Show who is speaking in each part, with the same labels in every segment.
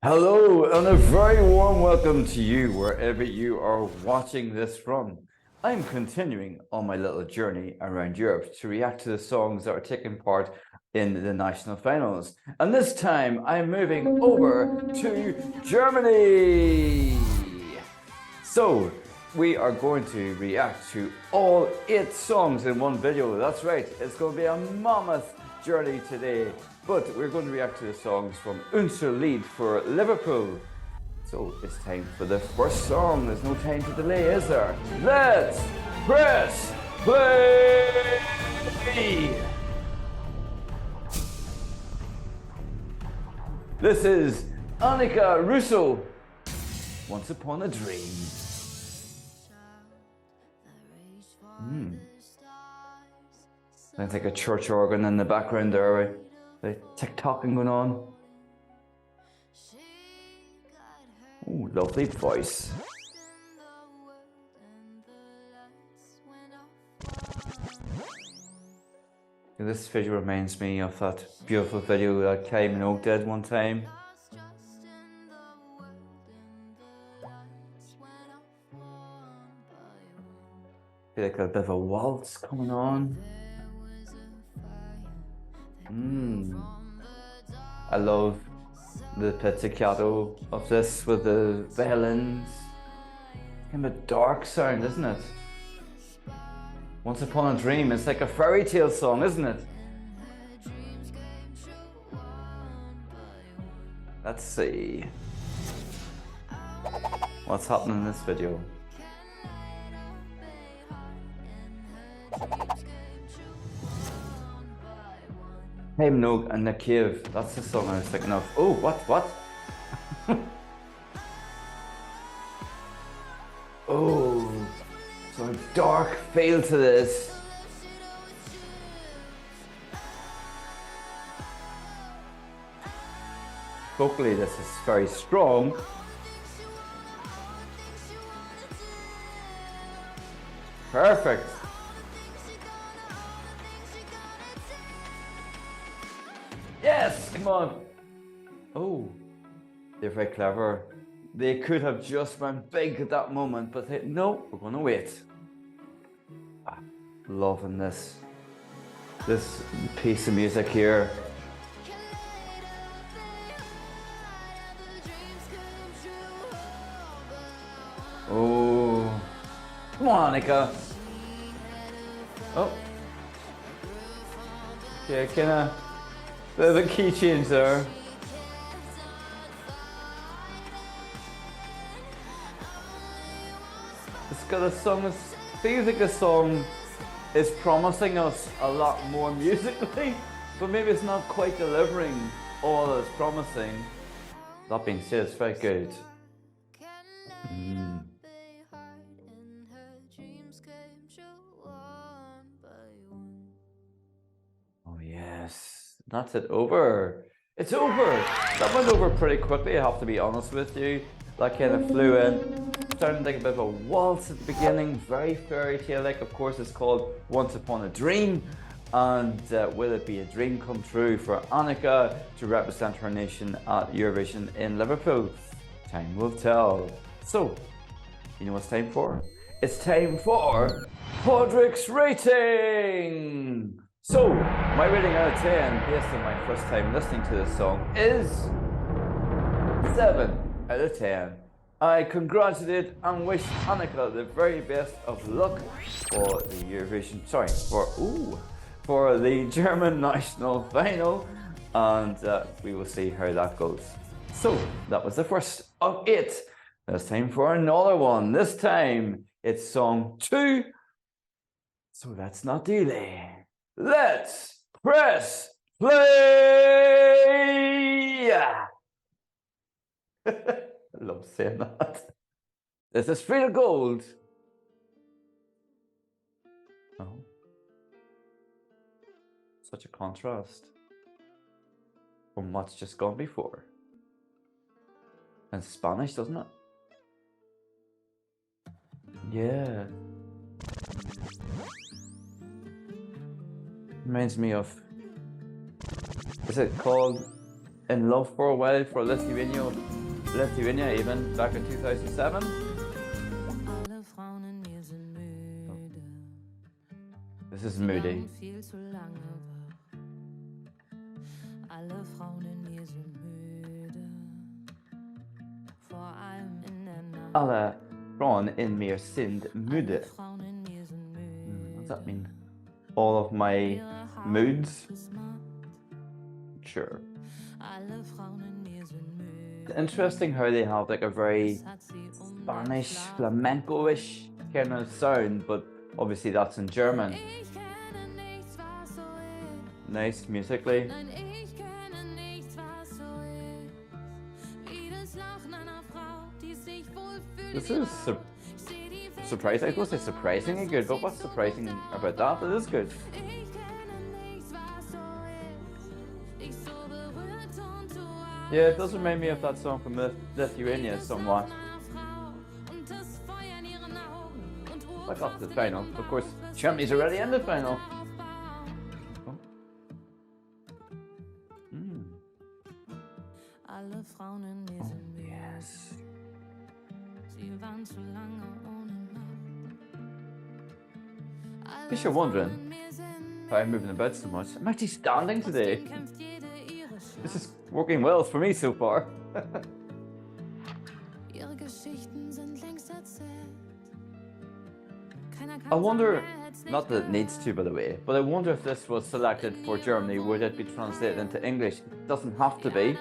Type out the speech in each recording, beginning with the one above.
Speaker 1: Hello, and a very warm welcome to you wherever you are watching this from. I'm continuing on my little journey around Europe to react to the songs that are taking part in the national finals. And this time I'm moving over to Germany. So we are going to react to all 8 songs in one video. That's right, it's going to be a mammoth journey today. But we're going to react to the songs from Unser Lied for Liverpool. So it's time for the first song. There's no time to delay, is there? Let's press play! This is Anica Russo, Once Upon a Dream. Sounds like a church organ in the background there, right? The tick-tocking going on. Oh, lovely voice. This video reminds me of that beautiful video that Kylie Minogue did one time. I feel like a bit of a waltz coming on. I love the pizzicato of this with the violins. Kind of a dark sound, isn't it? Once Upon a Dream, it's like a fairy tale song, isn't it? Let's see what's happening in this video. Hey Minogue and the Cave, that's the song I was thinking of. Oh, what? Oh, some dark feel to this. Vocally, this is very strong. Perfect. Yes, come on. Oh, they're very clever. They could have just went big at that moment, but they, no, we're gonna wait. Loving this piece of music here. Oh, come on, Anica. Oh, yeah, kinda. There's a key change there. It's got a song, it feels like the song is promising us a lot more musically, but maybe it's not quite delivering all it's promising. That being said, it's very good. Oh yes, that's it over. It's over. That went over pretty quickly, I have to be honest with you. That kind of flew in. Started like a bit of a waltz at the beginning, very fairy tale like. Of course, it's called Once Upon a Dream. And will it be a dream come true for Anica to represent her nation at Eurovision in Liverpool? Time will tell. So, you know what it's time for? It's time for Podrick's rating! So, my rating out of 10, based on my first time listening to this song, is 7 out of 10. I congratulate and wish Anica the very best of luck for the Eurovision, for the German national final, and we will see how that goes. So, that was the first of 8. It's time for another one. This time, it's song 2. So let's not delay. Let's press play! I love saying that. This is Frida Gold. Oh. Such a contrast from what's just gone before. In Spanish, doesn't it? Yeah. Reminds me of, is it called in love for a while for Lithuania even back in 2007.
Speaker 2: Alle Frauen in mir sind müde.
Speaker 1: This is Moody.
Speaker 2: Viel zu lange wach. Alle Frauen in mir sind müde. Vor allem in der Nacht.
Speaker 1: Alle Frauen in mir sind müde.
Speaker 2: Alle Frauen in mir sind müde.
Speaker 1: What does that mean? All of my
Speaker 2: Ihre Haut
Speaker 1: moods?
Speaker 2: ist matt.
Speaker 1: Sure.
Speaker 2: Alle Frauen in mir sind müde.
Speaker 1: It's interesting how they have like a very
Speaker 2: Es hat sie
Speaker 1: Spanish,
Speaker 2: umgeschlagen.
Speaker 1: flamenco-ish kind of sound, but obviously that's in German.
Speaker 2: Ich kenne nichts, was so ist.
Speaker 1: Nice musically.
Speaker 2: Nein, ich kenne nichts, was so ist. Wie das Lachen einer Frau, die sich wohlfühlt.
Speaker 1: This is surprising. I was say surprisingly good, but what's surprising about that? It is good.
Speaker 2: Ich kenne nichts, was so ist. Dich so berührt und du
Speaker 1: Yeah, it does remind me of that song from Lithuania somewhat.
Speaker 2: und das Feuer in ihren Augen und
Speaker 1: I got to the final. Of course, Germany's already in the final. Oh.
Speaker 2: Alle Frauen in mir sind müde.
Speaker 1: Yes.
Speaker 2: Sie waren zu lange ohne Nacht.
Speaker 1: If you're wondering why I'm moving about so much, I'm actually standing today. This is working well for me so far.
Speaker 2: Ihre Geschichten sind längst erzählt. Keiner kann
Speaker 1: I wonder,
Speaker 2: sagen, er hätt's
Speaker 1: not that it
Speaker 2: nicht
Speaker 1: needs to by the way, but I wonder if this was selected for Germany, would it be translated into English? It doesn't have to be.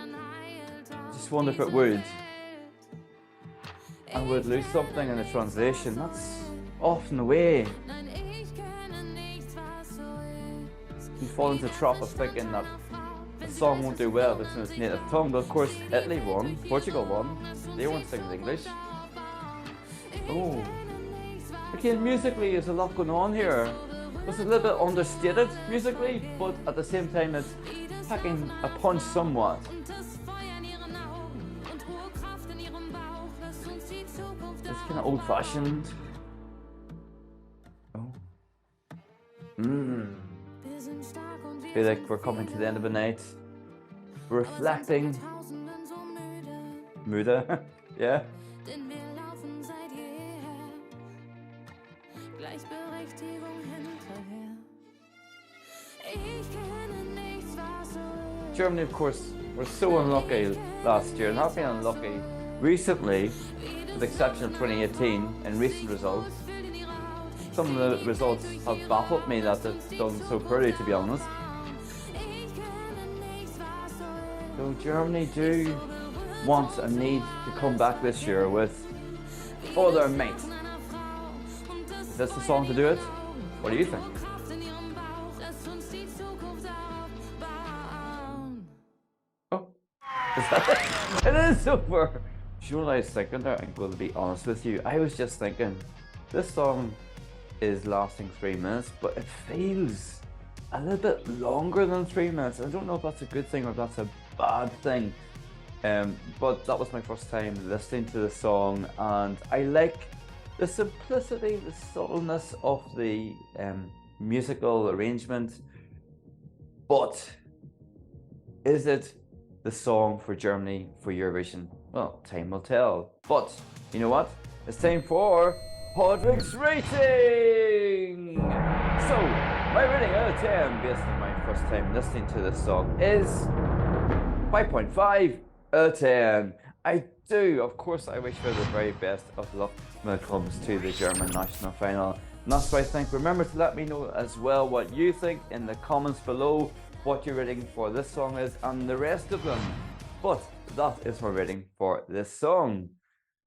Speaker 1: Just wonder if it would. I would lose something in the translation. That's often the way.
Speaker 2: Nein, ich kenne nichts, was so ist.
Speaker 1: You fall into the trap of thinking that a song won't do well if it's in its native tongue, but of course Italy won, Portugal won, they won't sing in English. Oh. Again, musically there's a lot going on here. It's a little bit understated musically, but at the same time it's packing a punch somewhat.
Speaker 2: Und das Feuer in ihren Augen und hohe Kraft in ihrem Bauch. Lass uns die Zukunft
Speaker 1: It's kind of old fashioned. Oh.
Speaker 2: Wir sind stark und wir
Speaker 1: Feel like we're coming to the end of the night. Reflecting.
Speaker 2: Tausenden so müde,
Speaker 1: Müde. Yeah.
Speaker 2: denn wir laufen seit jeher. Gleichberechtigung hinterher. Ich kenne nichts, was so ist.
Speaker 1: Germany, of course, were so unlucky last year and have been unlucky recently, with the exception of 2018 in recent results. Some of the results have baffled me that they've done so poorly, to be honest. So Germany do want and need to come back this year with all their might. Is this the song to do it? What do you think? Oh, is that it? It is over. Do you know what I was thinking there? I'm going to be honest with you. I was just thinking, this song is lasting 3 minutes, but it feels a little bit longer than 3 minutes. I don't know if that's a good thing or if that's a bad thing. But that was my first time listening to the song, and I like the simplicity, the subtleness of the musical arrangement. But is it the song for Germany for Eurovision? Well, time will tell. But you know what? It's time for Podrick's rating! So, my rating out of 10, based on my first time listening to this song, is 5.5 out of 10. I do, of course, I wish her the very best of luck when it comes to the German national final. And that's what I think. Remember to let me know as well what you think in the comments below, what your rating for this song is and the rest of them. But that is my rating for this song.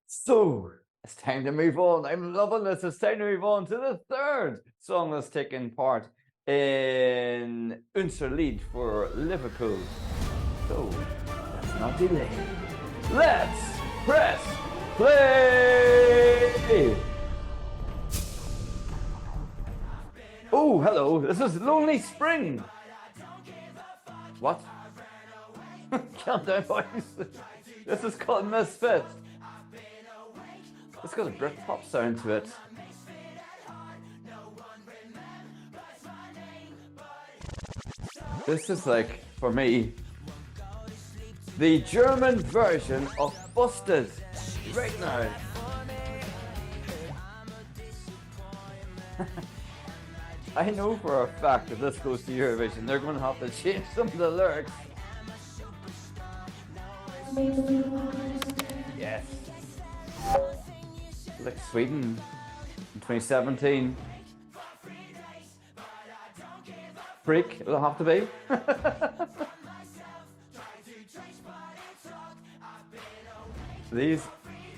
Speaker 1: So, it's time to move on. I'm loving this. It's time to move on to the third song that's taking part in Unser Lied for Liverpool. So, let's not delay. Let's press play! Oh, hello. This is Lonely Spring. What? Calm down, boys. This is called Misfit. It's got a Britpop sound to it. This is like, for me, the German version of Busted right now. I know for a fact that this goes to Eurovision, they're going to have to change some of the lyrics. Yes. Like Sweden in 2017. Freak, it'll have to be.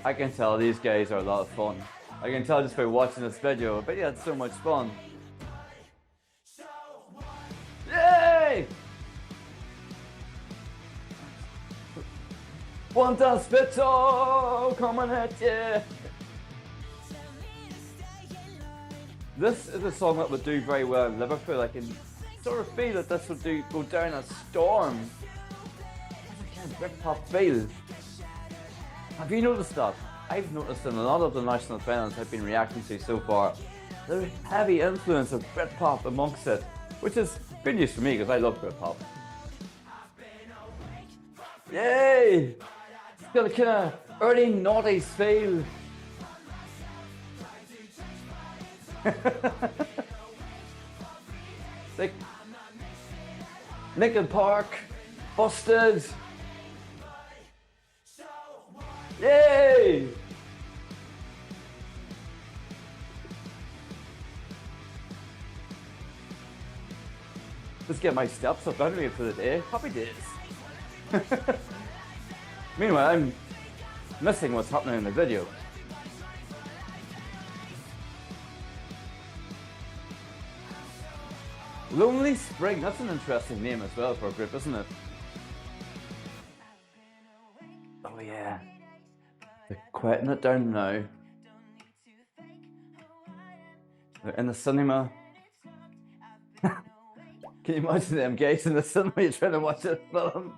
Speaker 1: I can tell these guys are a lot of fun. I can tell just by watching this video. I bet you had so much fun. Yay! One down spittle coming at you. This is a song that would do very well in Liverpool. I can sort of feel that this would go down a storm. I can't Britpop feel. Have you noticed that? I've noticed in a lot of the national finals I've been reacting to so far, there's a heavy influence of Britpop amongst it, which is good news for me because I love Britpop. Yay! It's got a kind of early noughties feel. Like Linkin Park, Busted. Yay! Let's get my steps up anyway for the day. Happy days. Meanwhile, I'm missing what's happening in the video. Lonely Spring, that's an interesting name as well for a group, isn't it? Oh yeah. They're quieting it down now. They're in the cinema. Can you imagine them guys in the cinema you're trying to watch a film?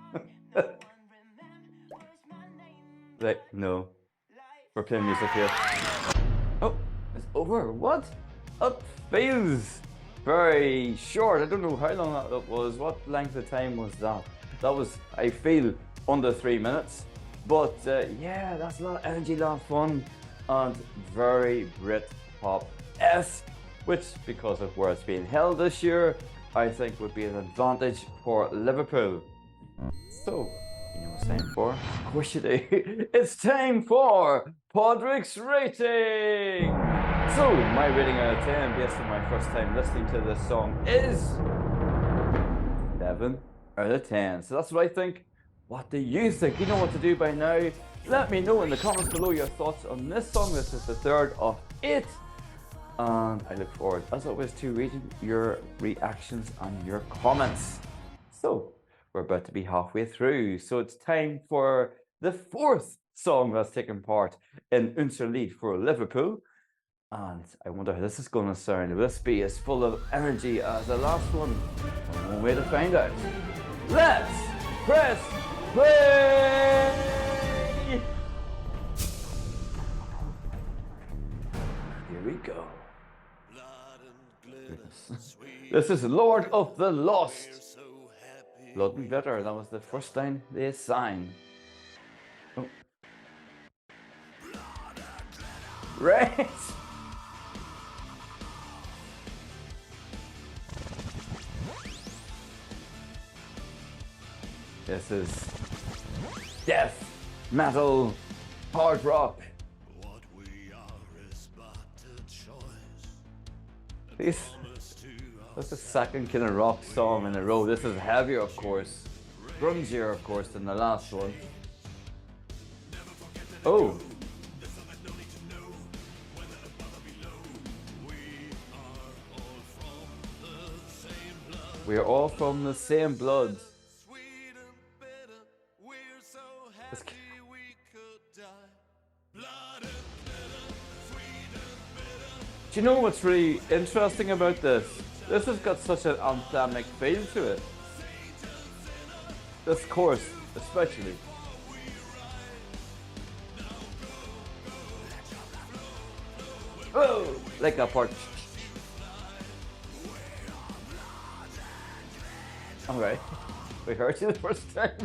Speaker 1: Like, no. We're playing music here. Oh, it's over. What? It feels very short. I don't know how long that was. What length of time was that? That was, I feel, under 3 minutes. But yeah, that's a lot of energy, a lot of fun, and very Britpop-esque, which, because of where it's being held this year, I think would be an advantage for Liverpool. So, you know what it's time for? Of course you do. It's time for Podrick's rating! So, my rating out of 10, based on my first time listening to this song, is 11 out of 10. So that's what I think. What do you think? You know what to do by now. Let me know in the comments below your thoughts on this song. This is the third of 8. And I look forward, as always, to reading your reactions and your comments. So, we're about to be halfway through. So it's time for the 4th song that's taken part in Unser Lied for Liverpool. And I wonder how this is going to sound. Will this be as full of energy as the last one? One way to find out. Let's press play! Here we go. This is Lord of the Lost. Blood and Glitter, that was the first time they sang. Oh. Right! This is death, metal, hard rock. That's the second kind of rock song in a row. This is heavier, of course. Grungier, of course, than the last one. Oh. We are all from the same blood. Do you know what's really interesting about this? This has got such an anthemic feel to it. This chorus, especially. Oh, like that part. Alright, we heard you the first time.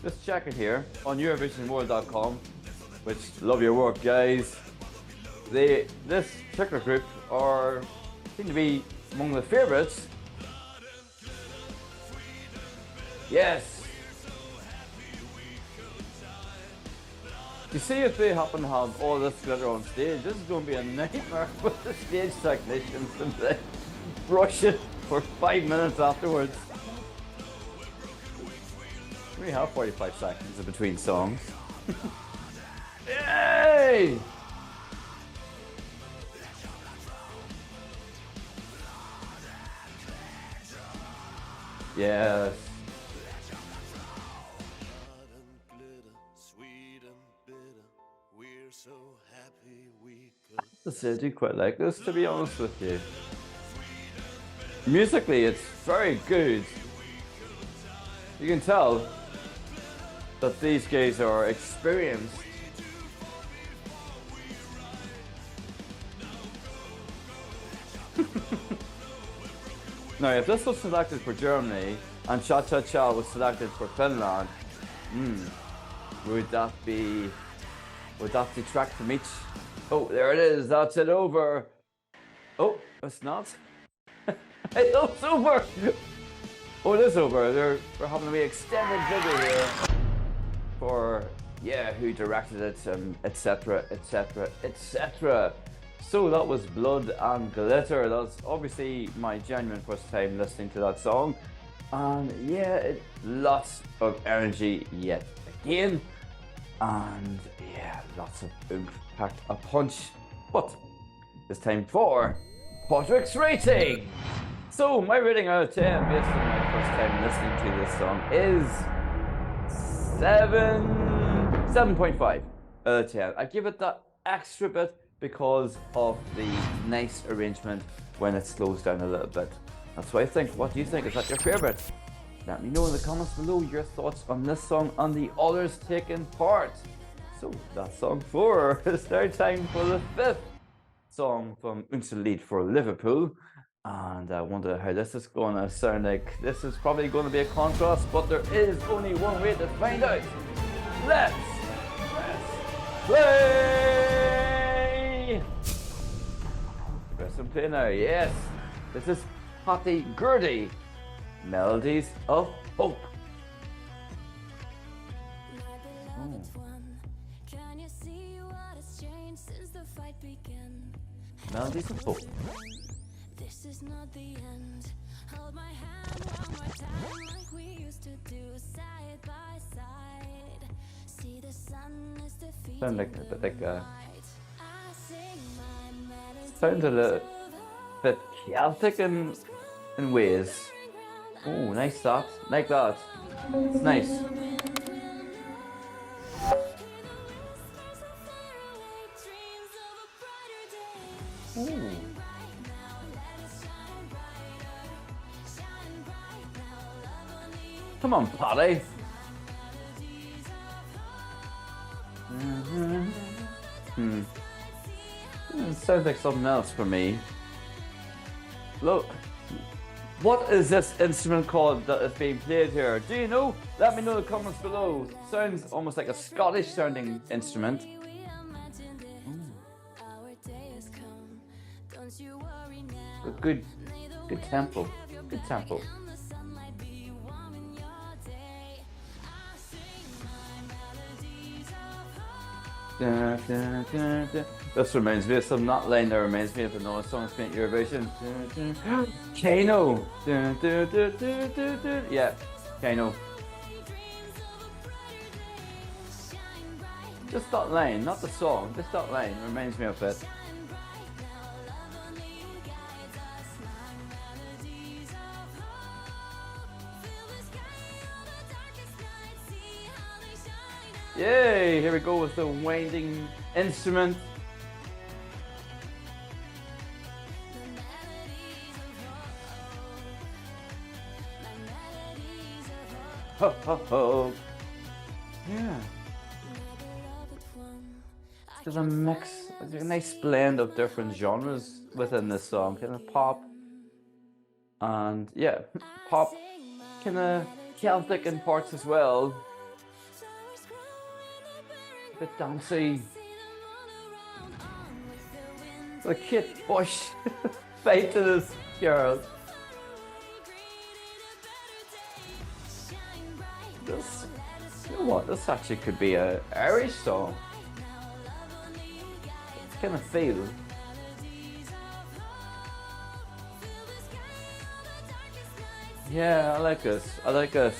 Speaker 1: just check it here on EurovisionWorld.com, which love your work, guys. This particular group seem to be among the favourites. Yes. You see, if they happen to have all this glitter on stage, this is going to be a nightmare for the stage technicians and they brush it for 5 minutes afterwards. We have 45 seconds in between songs. Yay! Yes. I do quite like this, to be honest with you. Musically, it's very good. You can tell that these guys are experienced. Now, if this was selected for Germany and Cha Cha Cha was selected for Finland, would that detract from each? Oh, there it is. That's it over. Oh, it's not. It's over. Oh, it is over. We're having a wee extended video here for who directed it, etc., etc., etc. So that was Blood and Glitter. That's obviously my genuine first time listening to that song, and lots of energy yet again, and lots of oomph, packed a punch. But it's time for Patrick's rating. So my rating out of 10, based on my first time listening to this song, is 7.5 out of 10. I give it that extra bit because of the nice arrangement when it slows down a little bit. That's what I think. What do you think? Is that your favourite? Let me know in the comments below your thoughts on this song and the others taking part. So that's song 4. It's now time for the 5th song from Unser Lied, for Liverpool. And I wonder how this is going to sound like. This is probably going to be a contrast, but there is only one way to find out. Let's press play! Press and play now, yes. This is Hattie Gurdy, Melodies of Hope. Melodies of Hope.
Speaker 2: This is not the end. Hold my hand one more time like we used to do, side by side. See the sun is defeating
Speaker 1: Sound like a bit like
Speaker 2: sounds
Speaker 1: a little bit Celtic in ways. Oh, nice that. Like that. It's nice. Ooh. Come on, Patty. It sounds like something else for me. Look, what is this instrument called that is being played here? Do you know? Let me know in the comments below. Sounds almost like a Scottish sounding instrument. Good tempo. Good tempo. This reminds me of some not line that reminds me of another song that's been at Eurovision. Kano. Yeah, Kano. Just that line, not the song, just that line reminds me of it. Yay! Here we go with the winding instrument. Ho ho ho! Yeah. There's a mix, a nice blend of different genres within this song. Kind of pop, and pop, kind of Celtic in parts as well. bit dancey. The Kate Bush fate to this girl. This, you know what? This actually could be a Irish song. It's kind of feel. Yeah, I like this. I like this.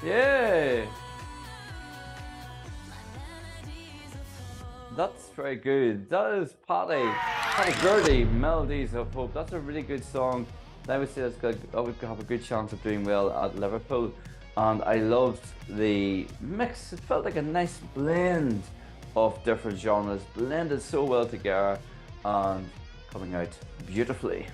Speaker 1: Yeah. That's very good. That is Patty Gurdy, Melodies of Hope. That's a really good song. I would say I would have a good chance of doing well at Liverpool. And I loved the mix. It felt like a nice blend of different genres, blended so well together and coming out beautifully.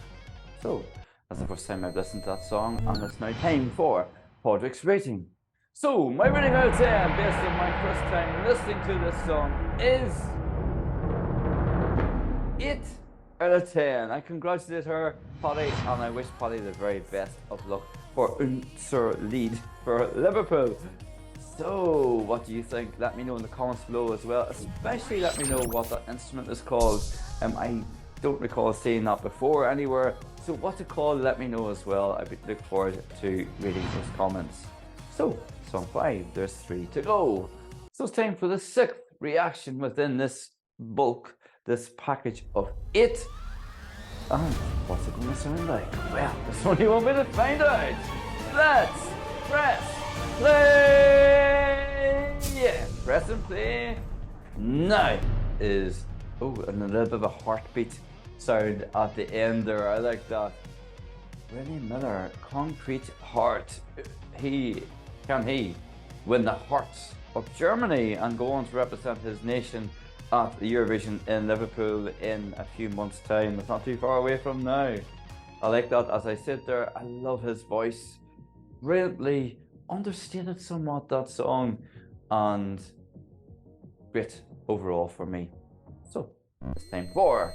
Speaker 1: So, that's the first time I've listened to that song, and it's now time for Podrick's rating. So, my rating out of 10, based on my first time listening to this song, is 8 out of 10. I congratulate her, Paddy, and I wish Paddy the very best of luck for Unser Lied for Liverpool. So, what do you think? Let me know in the comments below as well. Especially let me know what that instrument is called. I don't recall seeing that before anywhere. So, what's it called? Let me know as well. I look forward to reading those comments. So, song 5, there's 3 to go. So it's time for the 6th reaction within this bulk, this package of 8. And what's it going to sound like? Well, there's only one way to find out. Let's press play. Yeah, press and play. Now is, and a little bit of a heartbeat sound at the end there. I like that. Rennie Miller, Concrete Heart. Can he win the hearts of Germany and go on to represent his nation at the Eurovision in Liverpool in a few months' time? It's not too far away from now. I like that. As I sit there, I love his voice. Brilliantly understated somewhat, that song, and great overall for me. So, it's time for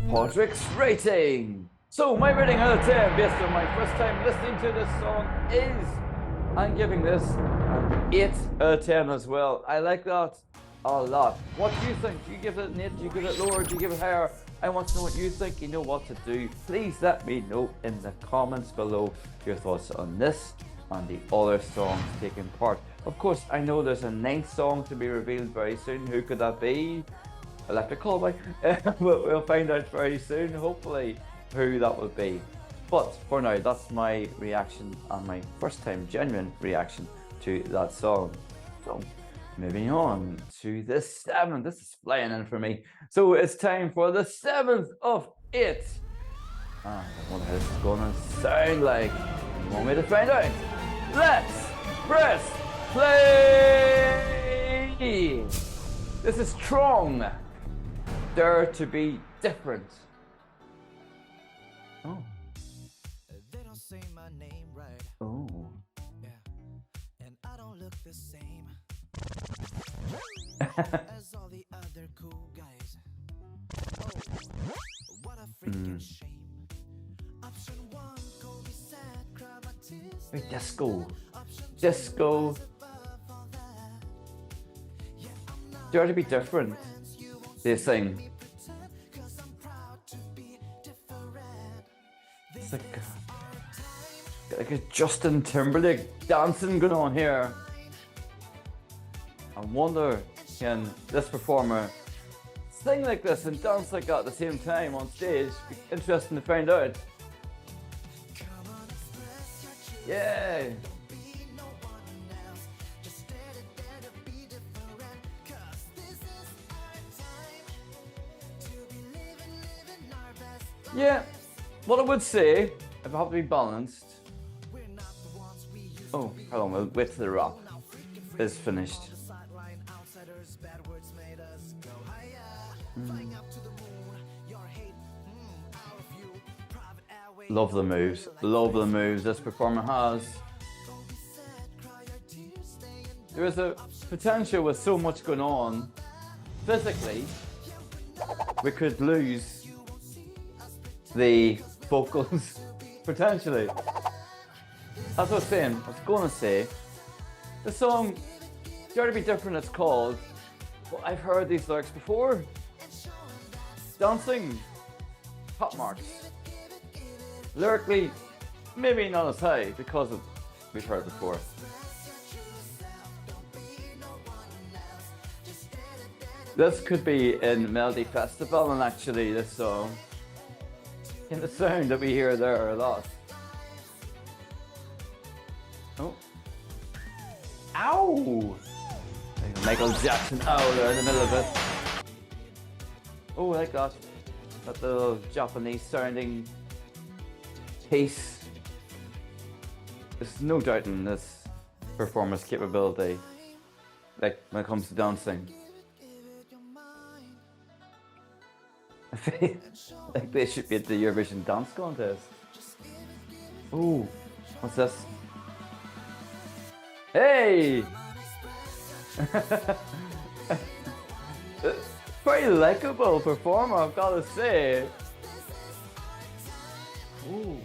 Speaker 1: Podrick's rating. So, my rating out of 10, based on my first time listening to this song, is I'm giving this an 8 out of 10 as well. I like that a lot. What do you think? Do you give it an 8? Do you give it lower? Do you give it higher? I want to know what you think. You know what to do. Please let me know in the comments below your thoughts on this and the other songs taking part. Of course, I know there's a 9th song to be revealed very soon. Who could that be? Electric Callboy. We'll find out very soon, hopefully, who that would be. But for now, that's my reaction and my first time genuine reaction to that song. So, moving on to the 7th. This is flying in for me. So it's time for the 7th of 8. And what is it gonna sound like? You want me to find out? Let's press play! This is Trong. Dare to be different. Oh.
Speaker 3: Say my name right.
Speaker 1: Oh.
Speaker 3: Yeah. And I don't look the same as all the other cool guys. Oh, what a freaking shame. Option 1, call me sad, cry my tears.
Speaker 1: Wait, disco. Disco. Dare to be different. They sing. It's like a Justin Timberlake dancing going on here. I wonder, can this performer sing like this and dance like that at the same time on stage? Be interesting to find out. Yeah. Yeah, what I would say, if I have to be balanced. Oh, hold on, we'll wait till the rap is finished. Love the moves this performer has. There is a potential with so much going on. Physically, we could lose the vocals, potentially. That's what I was saying. I was going to say, the song Dare to Be Different, it's called. Well, I've heard these lyrics before. Dancing, top marks. Lyrically, maybe not as high because of we've heard it before. This could be in Melody Festival, and actually this song, in the sound that we hear there a lot. Oh. Ow! Michael Jackson, ow, there in the middle of it. Oh, I like that. That little Japanese sounding piece. There's no doubt in this performer's capability, like when it comes to dancing. I feel like they should be at the Eurovision Dance Contest. Ooh, what's this? Hey! Very likable performer, I've got to say. Ooh.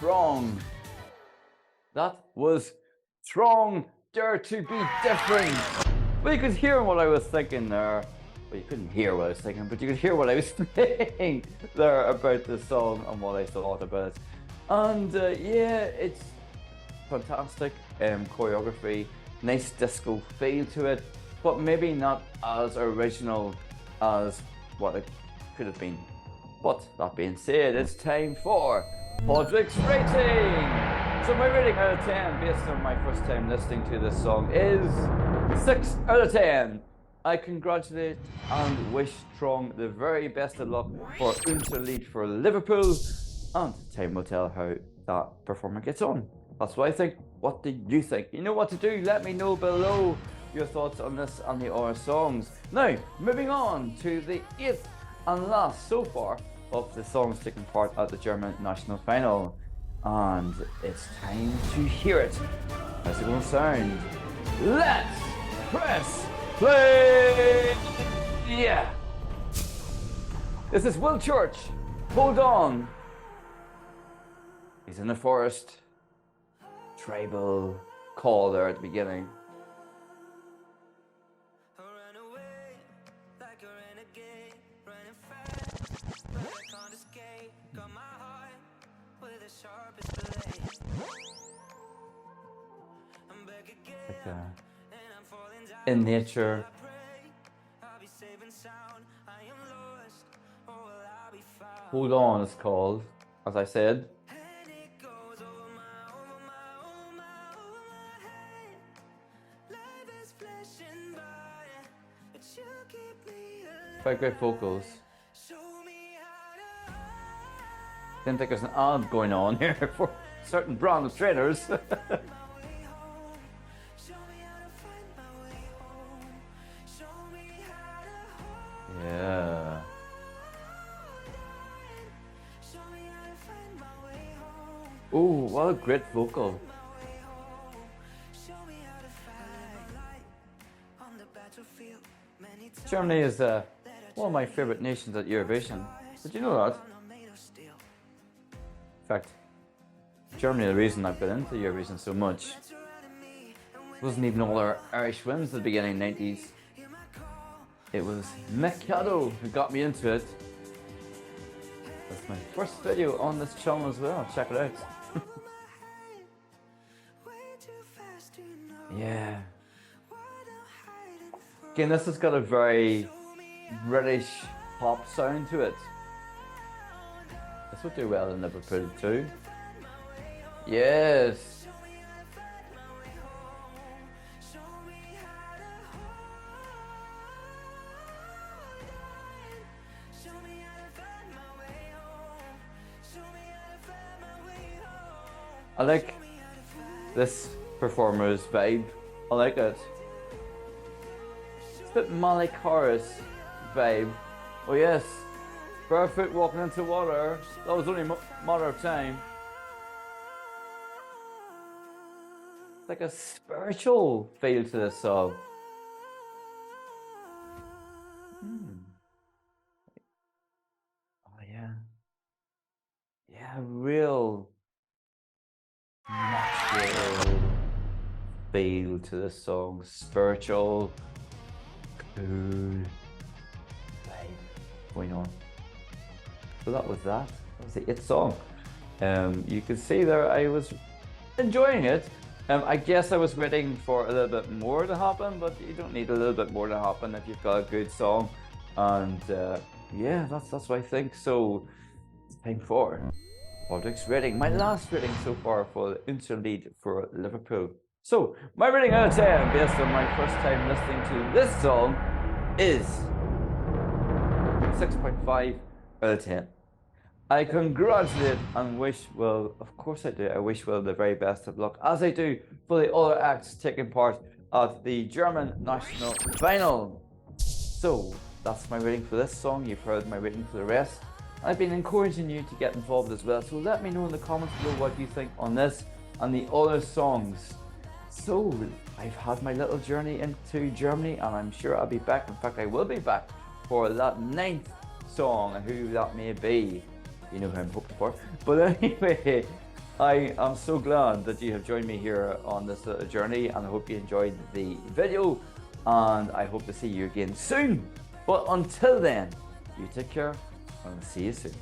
Speaker 1: Trong. That was Trong, Dare to Be Different. Well, you could hear what I was thinking there. Well, you couldn't hear what I was thinking, but you could hear what I was saying there about the song and what I thought about it. And yeah, it's fantastic choreography, nice disco feel to it, but maybe not as original as what it could have been. But that being said, it's time for Podrick's rating. So my rating out of 10, based on my first time listening to this song, is 6 out of 10. I congratulate and wish Trong the very best of luck for Unser Lied for Liverpool, and time will tell how that performer gets on. That's what I think. What do you think? You know what to do. Let me know below your thoughts on this and the other songs. Now, moving on to the 8th and last so far of the songs taking part at the German national final. And it's time to hear it. How's it going to sound? Let's press play! Yeah! This is Will Church. Hold on. He's in the forest. Tribal call there at the beginning. Like in nature. Hold on, it's called, as I said. Quite great vocals. Didn't think there's an ad going on here for certain brand of trainers. Yeah. Oh, what a great vocal. Germany is one of my favourite nations at Eurovision. Did you know that? In fact, Germany is the reason I've got into Eurovision so much. It wasn't even all our Irish wins at the beginning 90s. It was Mikado who got me into it. That's my first video on this channel as well. Check it out. Yeah. Again, this has got a very British pop sound to it. This would do well in Liverpool too. Yes. I like this performer's vibe. I like it. It's a bit Molly Chorus vibe. Oh yes, barefoot walking into water. That was only a matter of time. It's like a spiritual feel to this song. Oh yeah. Yeah, real natural feel to the song, spiritual, cool vibe going on. So that was that. That was the It song. You can see there I was enjoying it. I guess I was waiting for a little bit more to happen, but you don't need a little bit more to happen if you've got a good song. And yeah, that's what I think. So it's time for Podrick's rating. My last rating so far for the Unser Lied for Liverpool. So my rating out of 10, based on my first time listening to this song, is 6.5 out of 10. I congratulate and wish Will, of course I do, I wish Will the very best of luck, as I do for the other acts taking part at the German national final. So that's my rating for this song. You've heard my rating for the rest. I've been encouraging you to get involved as well, so let me know in the comments below what you think on this and the other songs. So I've had my little journey into Germany, and I'm sure I'll be back. In fact, I will be back for that 9th song, and who that may be. You know who I'm hoping for. But anyway, I am so glad that you have joined me here on this little journey, and I hope you enjoyed the video, and I hope to see you again soon. But until then, you take care, and I'll see you soon.